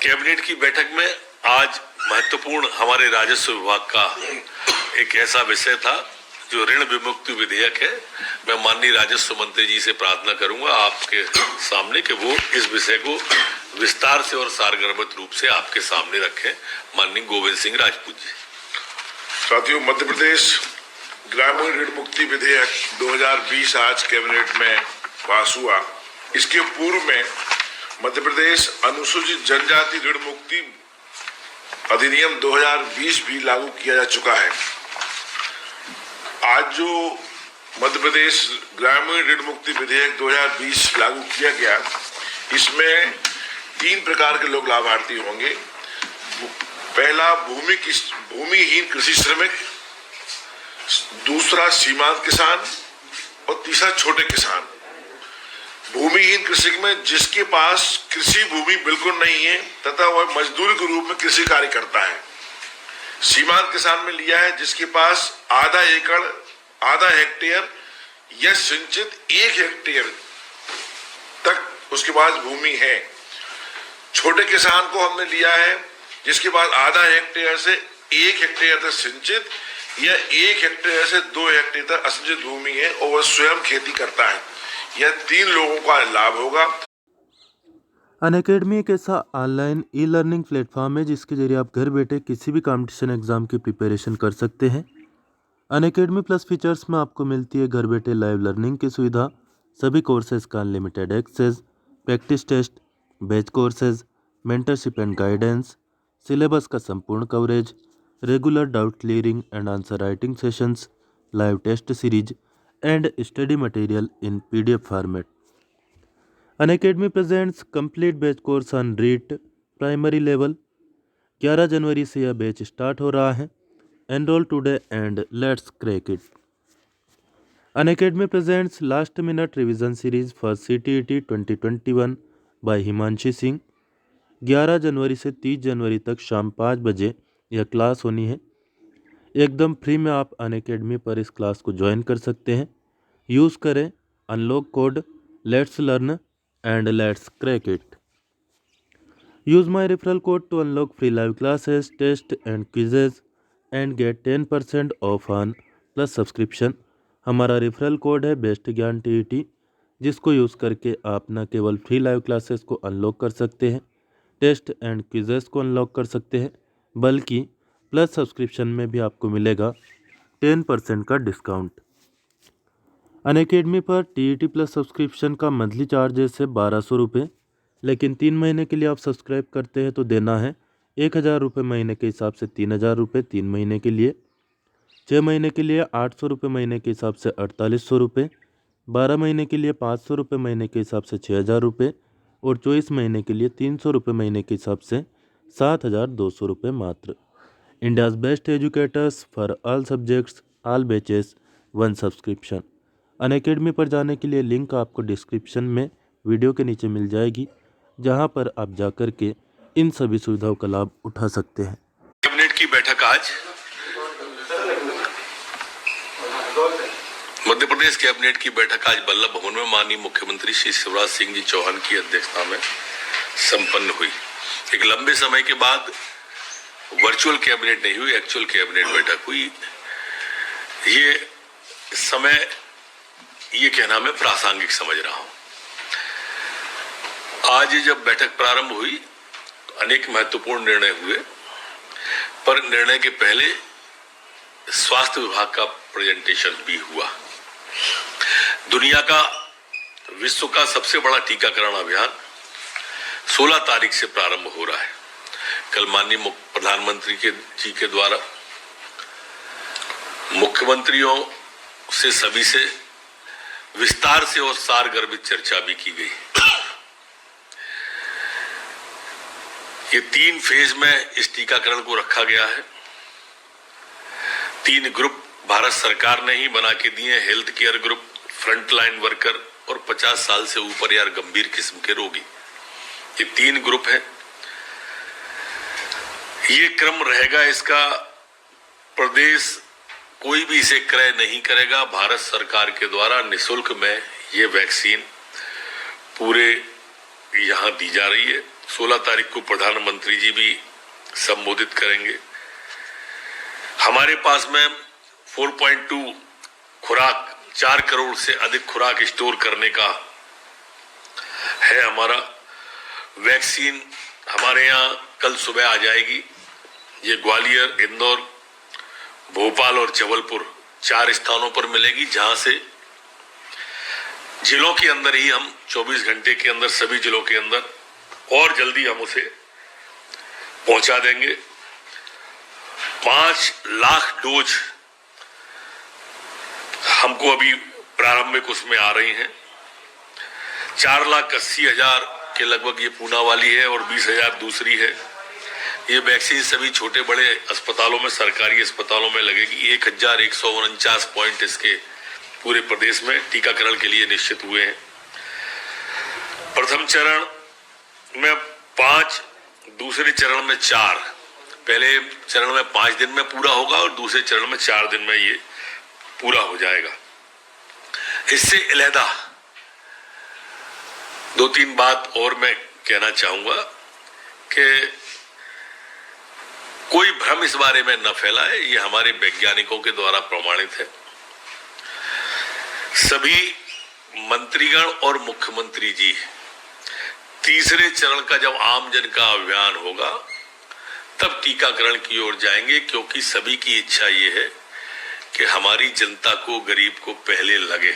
Cabinet की बैठक में आज महत्वपूर्ण हमारे राजस्व विभाग का एक ऐसा विषय था जो ऋण विमुक्ति विधेयक है। मैं माननीय राजस्व मंत्री जी से प्रार्थना करूंगा आपके सामने कि वो इस विषय को विस्तार से और सारगर्भित रूप से आपके सामने रखें। माननीय गोविंद सिंह राजपूत जी। साथियों, मध्य प्रदेश ग्रामीण ऋण मुक्ति विधेयक 2020 आज कैबिनेट में पास हुआ। इसके पूर्व में मध्य प्रदेश अनुसूचित जनजाति ऋण मुक्ति अधिनियम 2020 भी लागू किया जा चुका है। आज जो मध्य प्रदेश ग्रामीण ऋण मुक्ति विधेयक 2020 लागू किया गया, इसमें 3 प्रकार के लोग लाभार्थी होंगे। पहला भूमिहीन कृषि श्रमिक, दूसरा सीमांत किसान और तीसरा छोटे किसान। भूमिहीन कृषि में जिसके पास कृषि भूमि बिल्कुल नहीं है तथा वह मजदूरी के रूप में कृषि कार्य करता है। सीमांत किसान में लिया है जिसके पास आधा एकड़, आधा हेक्टेयर या सिंचित 1 हेक्टेयर तक उसके पास भूमि है। छोटे किसान को हमने लिया है जिसके पास आधा हेक्टेयर से 1 हेक्टेयर तक सिंचित या 1 हेक्टेयर से 2 हेक्टेयर तक असिंचित भूमि है और वह स्वयं खेती करता है। यह 3 लोगों का लाभ होगा। अनअकैडमी एक ऐसा ऑनलाइन ई लर्निंग प्लेटफॉर्म है जिसके जरिए आप घर बैठे किसी भी कंपटीशन एग्जाम की प्रिपरेशन कर सकते हैं। अनअकैडमी प्लस फीचर्स में आपको मिलती है घर बैठे लाइव लर्निंग की सुविधा, सभी कोर्सेज का unlimited access, practice test, batch courses, mentorship and guidance, syllabus का संपूर्ण coverage, regular doubt clearing and answer writing sessions, live test series and study material in PDF format. Unacademy presents complete batch course on REIT primary level. 11 जनवरी से यह batch start हो रहा है। Enrol today and let's crack it. Unacademy presents last minute revision series for CTET 2021 by Himanshi Singh. 11 जनवरी से 30 जनवरी तक शाम 5 बजे यह क्लास होनी है। एकदम फ्री में आप अनअकैडमी पर इस क्लास को ज्वाइन कर सकते हैं। यूज़ करें unlock code let's learn and let's crack it. Use my referral code to unlock free live classes, test and quizzes and get 10% off on plus subscription. हमारा रेफरल कोड है best ज्ञान TET, जिसको use करके आप न केवल free live classes को unlock कर सकते हैं, टेस्ट एंड क्विजेज को अनलॉक कर सकते हैं, बल्कि प्लस सब्सक्रिप्शन में भी आपको मिलेगा 10% का डिस्काउंट। अनअकैडमी पर TET प्लस सब्सक्रिप्शन का मंथली चार्जेस है 1200 रुपये, लेकिन 3 महीने के लिए आप सब्सक्राइब करते हैं तो देना है 1000 रुपये महीने के हिसाब से 3000 रुपये 3 महीने के लिए, 6 महीने के लिए 800 रुपये महीने के हिसाब से 4800 रुपये, 12 महीने के लिए 500 रुपये महीने के हिसाब से 6000 रुपये और 24 महीने के लिए 300 रुपये महीने के हिसाब से 7200 रुपये मात्र। India's best educators for all subjects, all batches, 1 subscription. Unacademy पर जाने के लिए लिंक आपको डिस्क्रिप्शन में वीडियो के नीचे मिल जाएगी, जहां पर आप जाकर के इन सभी सुविधाओं का लाभ उठा सकते हैं। कैबिनेट की बैठक आज मध्य प्रदेश कैबिनेट की बैठक आज बल्लभ भवन में माननीय मुख्यमंत्री श्री शिवराज सिंह जी चौहान की अध्यक्षता में संपन्न हुई। एक लंबे समय के बाद वर्चुअल कैबिनेट नहीं हुई, एक्चुअल कैबिनेट बैठक हुई। ये समय ये कहना मैं प्रासंगिक समझ रहा हूं। आज जब बैठक प्रारंभ हुई तो अनेक महत्वपूर्ण निर्णय हुए, पर निर्णय के पहले स्वास्थ्य विभाग का प्रेजेंटेशन भी हुआ। दुनिया का, विश्व का सबसे बड़ा टीकाकरण अभियान 16 तारीख से प्रारंभ हो रहा है। कल माननीय प्रधानमंत्री जी के द्वारा मुख्यमंत्रियों से सभी से विस्तार से और सारगर्भित चर्चा भी की गई। ये 3 फेज में इस टीकाकरण को रखा गया है। 3 ग्रुप भारत सरकार ने ही बना के दिए, health care group, frontline worker और 50 साल से ऊपर या गंभीर किस्म के रोगी। ये 3 ग्रुप हैं। ये क्रम रहेगा इसका। प्रदेश कोई भी इसे क्रय नहीं करेगा। भारत सरकार के द्वारा निःशुल्क में ये वैक्सीन पूरे यहाँ दी जा रही है। 16 तारीख को प्रधानमंत्री जी भी संबोधित करेंगे। हमारे पास में 4.2 खुराक 4 करोड़ से अधिक खुराक स्टोर करने का है हमारा। वैक्सीन हमारे यहाँ कल सुबह आ जाएगी। ये ग्वालियर, इंदौर, भोपाल और जबलपुर 4 स्थानों पर मिलेगी, जहां से जिलों के अंदर ही हम 24 घंटे के अंदर सभी जिलों के अंदर और जल्दी हम उसे पहुंचा देंगे। 5 लाख डोज हमको अभी प्रारंभिक उसमें आ रही हैं। 4,80,000 के लगभग ये पूना वाली है और 20,000 दूसरी है। ये वैक्सीन सभी छोटे बड़े अस्पतालों में, सरकारी अस्पतालों में लगेगी। 1,149 पॉइंट इसके पूरे प्रदेश में टीकाकरण के लिए निश्चित हुए हैं। प्रथम चरण में 5, दूसरे चरण में 4। पहले चरण में 5 दिन में पूरा होगा और दूसरे चरण में 4 दिन में ये पूरा हो जाएगा। इससे अलहदा 2-3 बात और मैं कहना चाहूंगा कि कोई भ्रम इस बारे में न फैलाए। ये हमारे वैज्ञानिकों के द्वारा प्रमाणित है। सभी मंत्रीगण और मुख्यमंत्री जी तीसरे चरण का जब आम जन का अभियान होगा तब टीकाकरण की ओर जाएंगे, क्योंकि सभी की इच्छा ये है कि हमारी जनता को, गरीब को पहले लगे।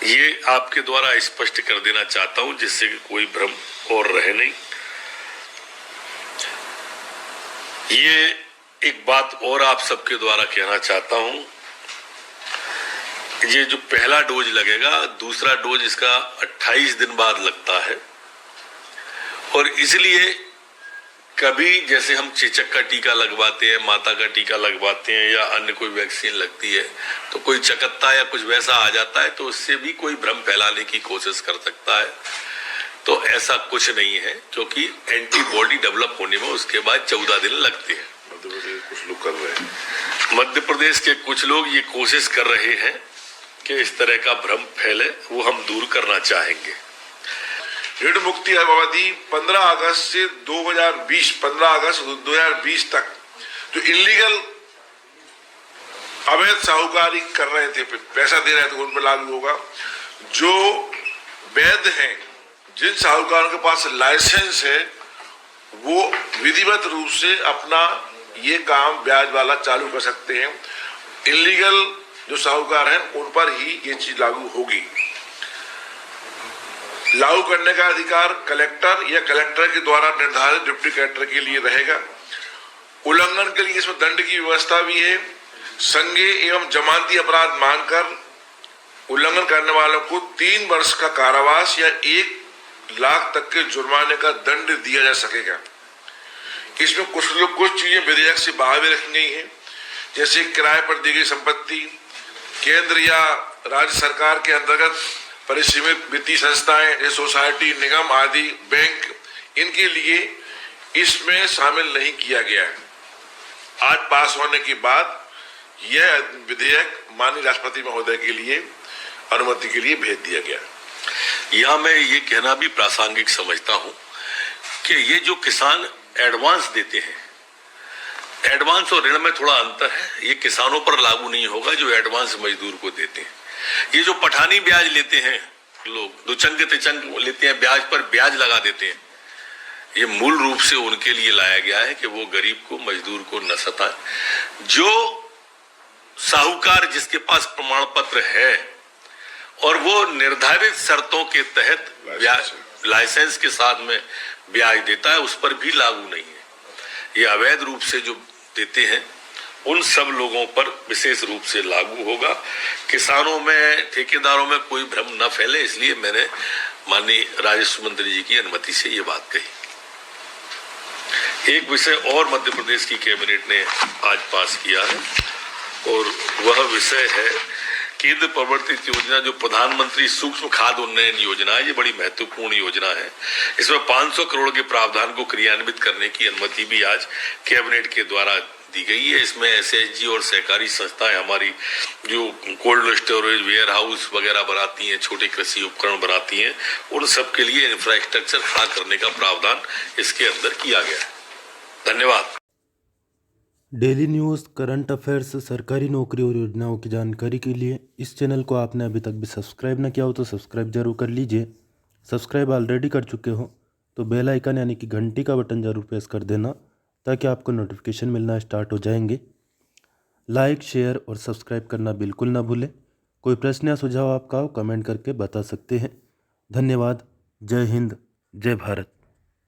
ये आपके द्वारा स्पष्ट कर देना चाहता हूं, जिससे कि कोई भ्रम और रहे नहीं। ये एक बात और आप सबके द्वारा कहना चाहता हूं, ये जो पहला डोज लगेगा, दूसरा डोज इसका 28 दिन बाद लगता है। और इसलिए कभी जैसे हम चेचक का टीका लगवाते हैं, माता का टीका लगवाते हैं या अन्य कोई वैक्सीन लगती है तो कोई चकत्ता या कुछ वैसा आ जाता है, तो उससे भी कोई भ्रम फैलाने की कोशिश कर सकता है। तो ऐसा कुछ नहीं है, क्योंकि एंटीबॉडी डेवलप होने में उसके बाद 14 दिन लगते हैं। कुछ लोग कर रहे हैं, मध्य प्रदेश के कुछ लोग ये कोशिश कर रहे हैं कि इस तरह का भ्रम फैले, वो हम दूर करना चाहेंगे। ऋण मुक्ति अवधि 15 अगस्त से 15 अगस्त 2020 तक जो इलीगल अवैध साहूकारी कर रहे थे, पैसा दे रहे थे, उन पर लागू होगा। जो वैध हैं, जिन साहूकारों के पास लाइसेंस है, वो विधिवत रूप से अपना ये काम ब्याज वाला चालू कर सकते हैं। इलीगल जो साहूकार हैं उन पर ही ये चीज लागू होगी। लागू करने का अधिकार कलेक्टर या कलेक्टर के द्वारा निर्धारित डिप्टी कलेक्टर के लिए रहेगा। उल्लंघन के लिए इसमें दंड की व्यवस्था भी है। संज्ञेय एवं जमानती अपराध मानकर उल्लंघन करने वालों को 3 वर्ष का कारावास या 1 लाख तक के जुर्माने का दंड दिया जा सकेगा। इसमें कुछ चीजें विधेयक से बाहर भी रखी गई हैं, जैसे किराए पर दी गई संपत्ति, केंद्र या राज्य सरकार के अंतर्गत परिसीमित वित्तीय संस्थाएं जैसे सोसाइटी, निगम आदि, बैंक, इनके लिए इसमें शामिल नहीं किया गया है। आज पास होने के बाद यह विधेयक माननीय राष्ट्रपति महोदय के लिए अनुमति के लिए भेज दिया गया। यहां मैं ये कहना भी प्रासंगिक समझता हूं कि ये जो किसान एडवांस देते हैं, एडवांस और ऋण में थोड़ा अंतर है। ये किसानों पर लागू नहीं होगा जो एडवांस मजदूर को देते हैं। ये जो पठानी ब्याज लेते हैं लोग, दुचंग तिचंग लेते हैं, ब्याज पर ब्याज लगा देते हैं, ये मूल रूप से उनके लिए लाया गया है कि वो गरीब को, मजदूर को न सताए। जो साहूकार जिसके पास प्रमाण पत्र है और वो निर्धारित शर्तों के तहत लाइसेंस के साथ में ब्याज देता है, उस पर भी लागू नहीं है। ये अवैध रूप से जो देते हैं उन सब लोगों पर विशेष रूप से लागू होगा। किसानों में, ठेकेदारों में कोई भ्रम न फैले, इसलिए मैंने माननीय राजस्व मंत्री जी की अनुमति से ये बात कही। एक विषय और मध्य प्रदेश की कैबिनेट ने आज पास किया है और वह विषय है केंद्र प्रवर्तित योजना जो प्रधानमंत्री सूक्ष्म खाद्य उन्नयन योजना है। ये बड़ी महत्वपूर्ण योजना है। इसमें 500 करोड़ के प्रावधान को क्रियान्वित करने की अनुमति भी आज कैबिनेट के द्वारा दी गई है। इसमें एसएचजी और सहकारी संस्थाएं हमारी जो कोल्ड स्टोरेज, वेयर हाउस वगैरह बनाती हैं, छोटे कृषि उपकरण बनाती हैं, उन सब के लिए इंफ्रास्ट्रक्चर खड़ा करने का प्रावधान इसके अंदर किया गया है। धन्यवाद। डेली न्यूज़, करंट अफेयर्स, सरकारी नौकरी और योजनाओं की जानकारी के लिए इस चैनल को आपने अभी तक भी सब्सक्राइब ना किया हो तो सब्सक्राइब जरूर कर लीजिए। सब्सक्राइब ऑलरेडी कर चुके हो तो बेल आइकन यानी कि घंटी का बटन ज़रूर प्रेस कर देना ताकि आपको नोटिफिकेशन मिलना स्टार्ट हो जाएंगे। लाइक, शेयर और सब्सक्राइब करना बिल्कुल ना भूलें। कोई प्रश्न या सुझाव आपका हो कमेंट करके बता सकते हैं। धन्यवाद। जय हिंद, जय भारत।